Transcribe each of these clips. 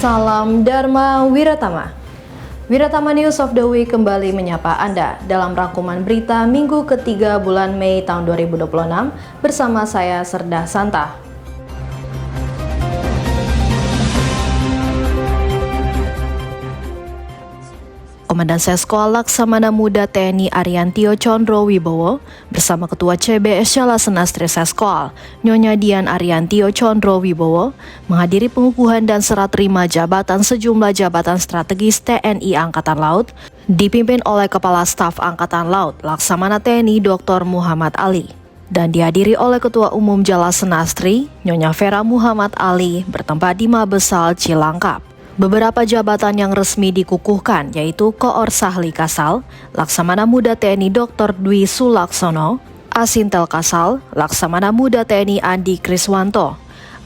Salam Dharma Wiratama. Wiratama News of the Week kembali menyapa Anda dalam rangkuman berita minggu ketiga bulan Mei tahun 2026 bersama saya Serdah Santa. Komandan Seskoal Laksamana Muda TNI Ariantio Condro Wibowo bersama Ketua CBS Jala Senastri Seskoal, Nyonya Dian Ariantio Condro Wibowo, menghadiri pengukuhan dan serah terima jabatan sejumlah jabatan strategis TNI Angkatan Laut, dipimpin oleh Kepala Staf Angkatan Laut Laksamana TNI Dr. Muhammad Ali, dan dihadiri oleh Ketua Umum Jala Senastri, Nyonya Vera Muhammad Ali, bertempat di Mabesal Cilangkap. Beberapa jabatan yang resmi dikukuhkan yaitu Koor Sahli Kasal, Laksamana Muda TNI Dr. Dwi Sulaksono, Asintel Kasal, Laksamana Muda TNI Andi Kriswanto,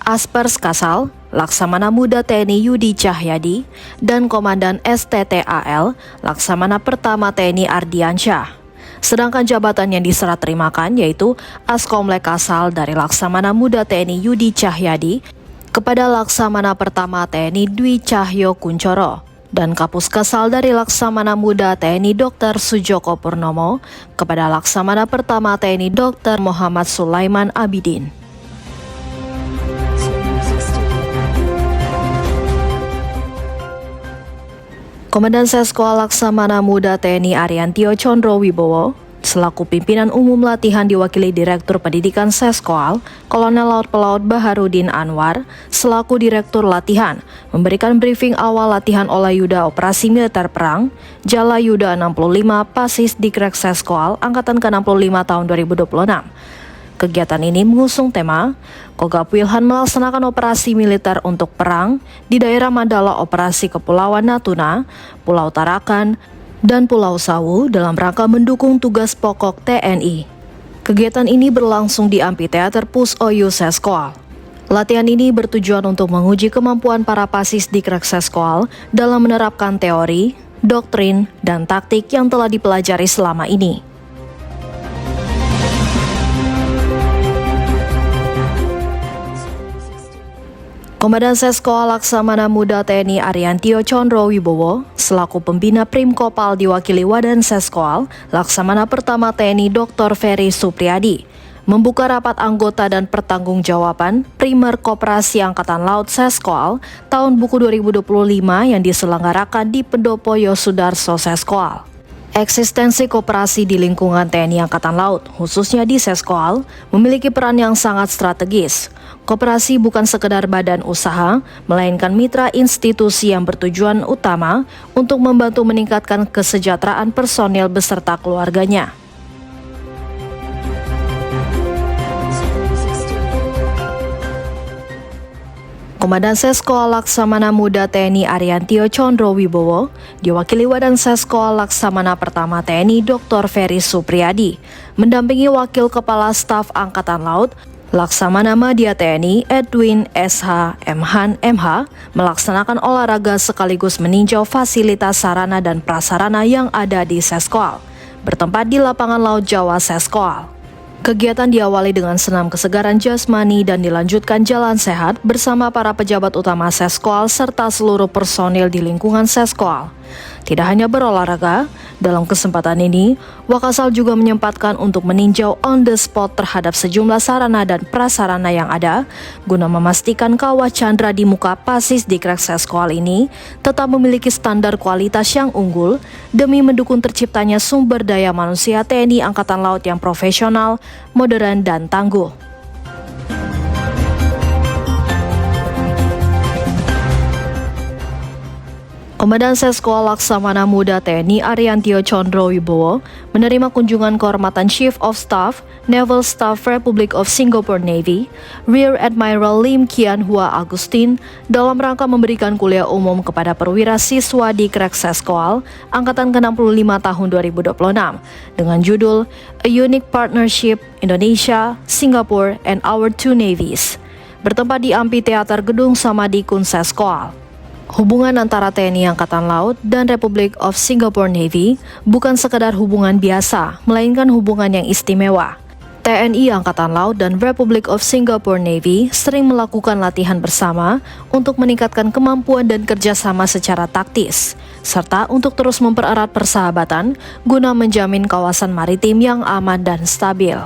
Aspers Kasal, Laksamana Muda TNI Yudi Cahyadi, dan Komandan STTAL, Laksamana Pertama TNI Ardiansyah. Sedangkan jabatan yang diserah terimakan yaitu Askomlek Kasal dari Laksamana Muda TNI Yudi Cahyadi kepada Laksamana Pertama TNI Dwi Cahyo Kuncoro dan Kapus Kasal dari Laksamana Muda TNI Dr. Sujoko Purnomo kepada Laksamana Pertama TNI Dr. Muhammad Sulaiman Abidin. Komandan Seskoal Laksamana Muda TNI Ariantio Condro Wibowo selaku pimpinan umum latihan diwakili Direktur Pendidikan Seskoal, Kolonel Laut Pelaut Baharudin Anwar, selaku Direktur Latihan, memberikan briefing awal latihan Olayuda Operasi Militer Perang, Jala Yuda 65 Pasis Dikrek Seskoal, Angkatan ke-65 tahun 2026. Kegiatan ini mengusung tema, Kogab Wilhan melaksanakan operasi militer untuk perang di daerah Mandala Operasi Kepulauan Natuna, Pulau Tarakan, dan Pulau Sawu dalam rangka mendukung tugas pokok TNI. Kegiatan ini berlangsung di Amphitheater Pus Oyu Seskoal. Latihan ini bertujuan untuk menguji kemampuan para pasis Dikrek Seskoal dalam menerapkan teori, doktrin, dan taktik yang telah dipelajari selama ini. Komandan Seskoal Laksamana Muda TNI Ariantio Condro Wibowo selaku pembina Prim Kopal diwakili Wadan Seskoal Laksamana Pertama TNI Dr. Ferry Supriyadi membuka rapat anggota dan pertanggungjawaban Primer Koperasi Angkatan Laut Seskoal tahun buku 2025 yang diselenggarakan di Pendopo Yosudarso Seskoal. Eksistensi koperasi di lingkungan TNI Angkatan Laut, khususnya di Seskoal, memiliki peran yang sangat strategis. Koperasi bukan sekedar badan usaha, melainkan mitra institusi yang bertujuan utama untuk membantu meningkatkan kesejahteraan personil beserta keluarganya. Komandan Seskoal Laksamana Muda TNI Ariantio Condro Wibowo diwakili Wadan Seskoal Laksamana Pertama TNI Dr. Ferry Supriyadi mendampingi Wakil Kepala Staf Angkatan Laut Laksamana Madya TNI Edwin SH Mhan MH melaksanakan olahraga sekaligus meninjau fasilitas sarana dan prasarana yang ada di Seskoal, bertempat di Lapangan Laut Jawa Seskoal. Kegiatan diawali dengan senam kesegaran jasmani dan dilanjutkan jalan sehat bersama para pejabat utama Seskoal serta seluruh personil di lingkungan Seskoal. Tidak hanya berolahraga, dalam kesempatan ini, Wakasal juga menyempatkan untuk meninjau on the spot terhadap sejumlah sarana dan prasarana yang ada, guna memastikan Kawah Chandra di muka pasis Dikrek Seskoal ini tetap memiliki standar kualitas yang unggul demi mendukung terciptanya sumber daya manusia TNI Angkatan Laut yang profesional, modern, dan tangguh. Komandan Seskoal Laksamana Muda TNI Ariantio Condro Wibowo menerima kunjungan kehormatan Chief of Staff, Naval Staff Republic of Singapore Navy, Rear Admiral Lim Kian Hua Agustin dalam rangka memberikan kuliah umum kepada perwira siswa di Dikrek Seskoal Angkatan ke-65 tahun 2026 dengan judul A Unique Partnership Indonesia, Singapore, and Our Two Navies, bertempat di Amphitheater Gedung Samadikun Seskoal. Hubungan antara TNI Angkatan Laut dan Republic of Singapore Navy bukan sekadar hubungan biasa, melainkan hubungan yang istimewa. TNI Angkatan Laut dan Republic of Singapore Navy sering melakukan latihan bersama untuk meningkatkan kemampuan dan kerjasama secara taktis, serta untuk terus mempererat persahabatan guna menjamin kawasan maritim yang aman dan stabil.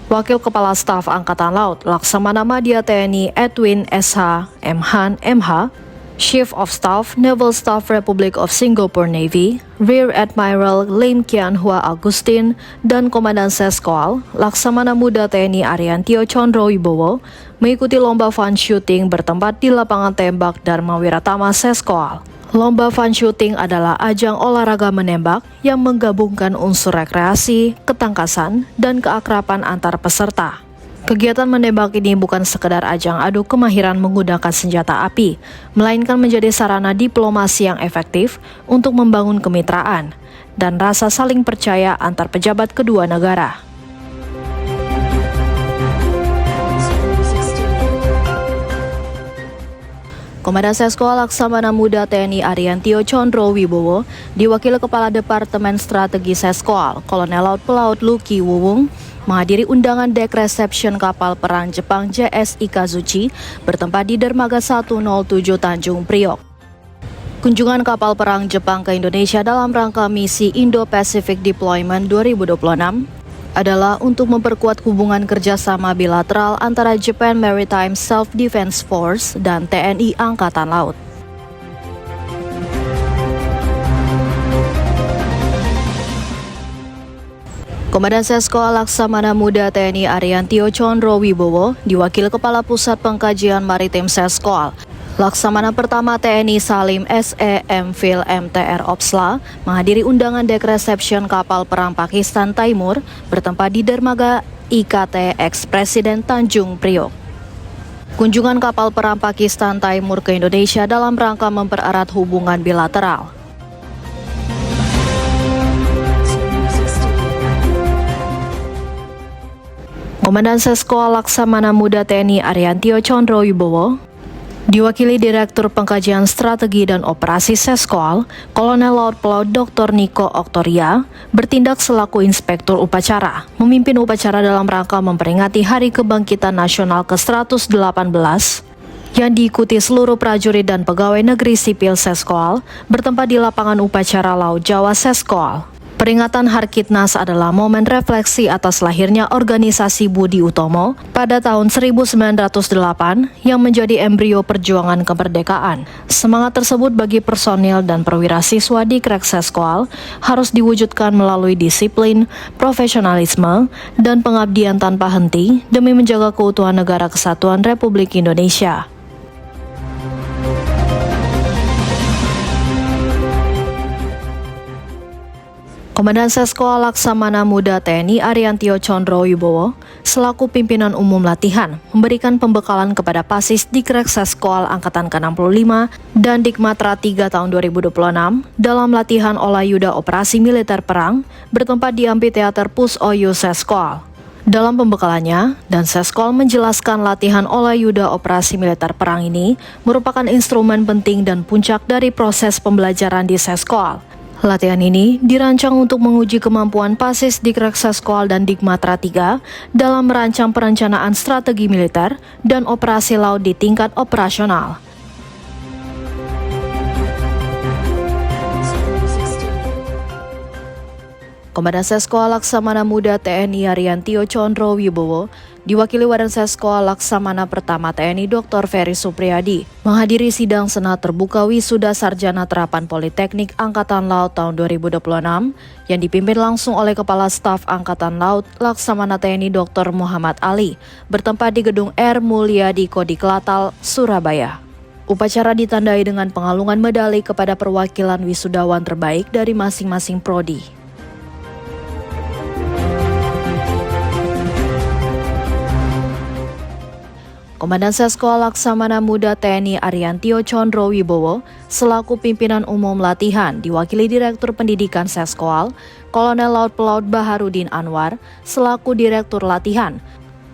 Wakil Kepala Staf Angkatan Laut Laksamana Madya TNI Edwin SH MHan MH, Chief of Staff Naval Staff Republic of Singapore Navy, Rear Admiral Lim Kian Hua Agustin, dan Komandan Seskoal Laksamana Muda TNI Ariantio Condro Wibowo mengikuti lomba fun shooting bertempat di lapangan tembak Dharma Wiratama Seskoal. Lomba fun shooting adalah ajang olahraga menembak yang menggabungkan unsur rekreasi, ketangkasan, dan keakraban antar peserta. Kegiatan menembak ini bukan sekedar ajang adu kemahiran menggunakan senjata api, melainkan menjadi sarana diplomasi yang efektif untuk membangun kemitraan dan rasa saling percaya antar pejabat kedua negara. Komandan Seskoal Laksamana Muda TNI Ariantio Condro Wibowo diwakili Kepala Departemen Strategi Seskoal, Kolonel Laut Pelaut Luki Wuwung, menghadiri undangan dek reception kapal perang Jepang JS Ikazuchi bertempat di Dermaga 107 Tanjung Priok. Kunjungan kapal perang Jepang ke Indonesia dalam rangka misi Indo-Pacific Deployment 2026 adalah untuk memperkuat hubungan kerjasama bilateral antara Japan Maritime Self-Defense Force dan TNI Angkatan Laut. Komandan Seskoal Laksamana Muda TNI Ariantio Condro Wibowo diwakili Kepala Pusat Pengkajian Maritim Seskoal, Laksamana Pertama TNI Salim SE Mfil MTR Opsla menghadiri undangan dek reception kapal perang Pakistan Timur bertempat di Dermaga IKT Ex-Presiden Tanjung Priok. Kunjungan kapal perang Pakistan Timur ke Indonesia dalam rangka mempererat hubungan bilateral. Komandan Seskoal Laksamana Muda TNI Ariantio Condro Wibowo diwakili Direktur Pengkajian Strategi dan Operasi Seskoal, Kolonel Laut Pelaut Dr. Niko Oktoria, bertindak selaku Inspektur Upacara, memimpin upacara dalam rangka memperingati Hari Kebangkitan Nasional ke-118 yang diikuti seluruh prajurit dan pegawai negeri sipil Seskoal bertempat di lapangan upacara Laut Jawa Seskoal. Peringatan Harkitnas adalah momen refleksi atas lahirnya organisasi Budi Utomo pada tahun 1908 yang menjadi embrio perjuangan kemerdekaan. Semangat tersebut bagi personil dan perwira siswa di Krek Seskoal harus diwujudkan melalui disiplin, profesionalisme, dan pengabdian tanpa henti demi menjaga keutuhan Negara Kesatuan Republik Indonesia. Komandan Seskoal Laksamana Muda TNI Ariantio Condro Wibowo selaku pimpinan umum latihan memberikan pembekalan kepada Pasis Dikrek Seskoal Angkatan ke-65 dan Dikmatra 3 tahun 2026 dalam latihan Olayuda Operasi Militer Perang bertempat di Amphitheater Pus Oyo Seskoal. Dalam pembekalannya, dan Seskoal menjelaskan latihan Olayuda Operasi Militer Perang ini merupakan instrumen penting dan puncak dari proses pembelajaran di Seskoal. Latihan ini dirancang untuk menguji kemampuan Pasis Dikrek Seskoal dan Dikmatra 3 dalam merancang perencanaan strategi militer dan operasi laut di tingkat operasional. Komandan Seskoal Laksamana Muda TNI Ariantio Condro Wibowo diwakili Wadan Seskoal Laksamana Pertama TNI Dr. Ferry Supriyadi menghadiri sidang senat terbuka wisuda sarjana terapan Politeknik Angkatan Laut tahun 2026 yang dipimpin langsung oleh Kepala Staf Angkatan Laut Laksamana TNI Dr. Muhammad Ali bertempat di Gedung R Mulyadi Kodiklatal, Surabaya. Upacara ditandai dengan pengalungan medali kepada perwakilan wisudawan terbaik dari masing-masing prodi. Komandan Seskoal Laksamana Muda TNI Ariantio Condro Wibowo selaku pimpinan umum latihan diwakili Direktur Pendidikan Seskoal, Kolonel Laut Pelaut Baharudin Anwar selaku Direktur Latihan,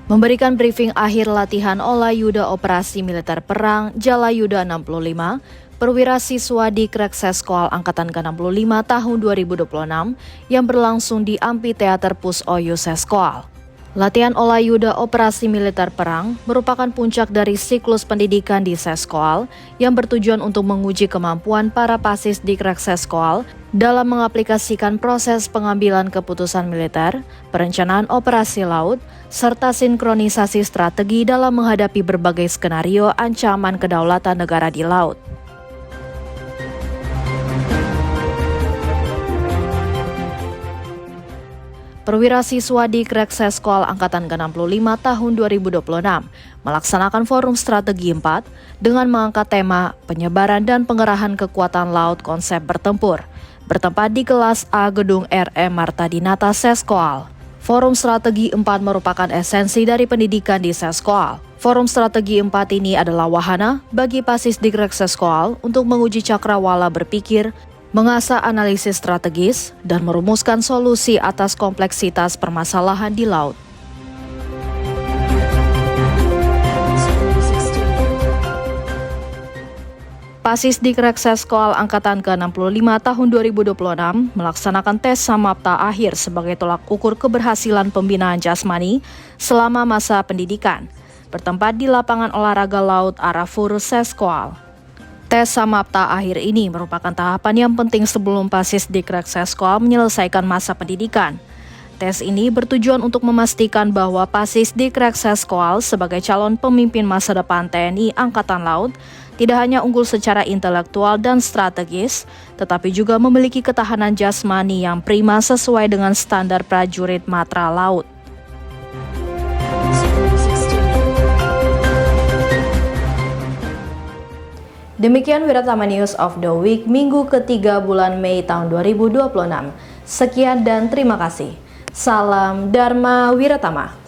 memberikan briefing akhir latihan Olayuda Operasi Militer Perang Jalayuda 65 perwira siswa di Krekseskol Angkatan ke-65 tahun 2026 yang berlangsung di Amphitheater Pus Oyo Seskol. Latihan Olayuda Operasi Militer Perang merupakan puncak dari siklus pendidikan di Seskol yang bertujuan untuk menguji kemampuan para pasis di Krekseskol dalam mengaplikasikan proses pengambilan keputusan militer, perencanaan operasi laut, serta sinkronisasi strategi dalam menghadapi berbagai skenario ancaman kedaulatan negara di laut. Perwira siswa di Krekseskol Angkatan ke-65 tahun 2026 melaksanakan forum strategi 4 dengan mengangkat tema penyebaran dan pengerahan kekuatan laut konsep bertempur, bertempat di kelas A Gedung RM Marta Dinata Seskol. Forum strategi 4 merupakan esensi dari pendidikan di Seskol. Forum strategi 4 ini adalah wahana bagi pasis di Krekseskol untuk menguji cakrawala berpikir, mengasah analisis strategis, dan merumuskan solusi atas kompleksitas permasalahan di laut. Pasis di Krekseskol Angkatan ke-65 tahun 2026 melaksanakan tes samapta akhir sebagai tolak ukur keberhasilan pembinaan jasmani selama masa pendidikan, bertempat di lapangan olahraga laut Arafur Seskol. Tes samapta akhir ini merupakan tahapan yang penting sebelum pasis di Krekseskol menyelesaikan masa pendidikan. Tes ini bertujuan untuk memastikan bahwa pasis di Krekseskol sebagai calon pemimpin masa depan TNI Angkatan Laut tidak hanya unggul secara intelektual dan strategis, tetapi juga memiliki ketahanan jasmani yang prima sesuai dengan standar prajurit Matra Laut. Demikian Wiratama News of the Week minggu ketiga bulan Mei tahun 2026. Sekian dan terima kasih. Salam Dharma Wiratama.